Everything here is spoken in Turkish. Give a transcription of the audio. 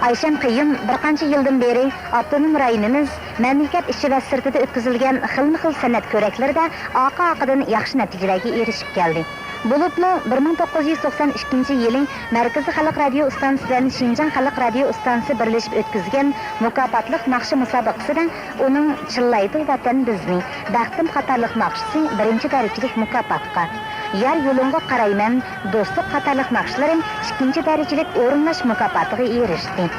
Ayşem Qiyim bir qancha yildan beri avtonom rayonimiz mamlakat ichi va sirtida o'tkazilgan xilma-xil san'at ko'raklarida oqa-oqidan yaxshi natijalarga erishib keldi. Buluplu 1992 yılı Merkezi Halk Radyo Ustansı'nın bilan Şinjan Halk Radyo Ustansı birleşip ötküzgen mukaffatlık nakşı musabaqasida onun Chillaydi vatan bizni Baxtim qatarlıq nakşısı birinci derecelik mukaffatga, Yer yolunga qarayman dostluk qatarlıq nakşılarım ikinci derecelik o'rinlash mukofotiga erishdi.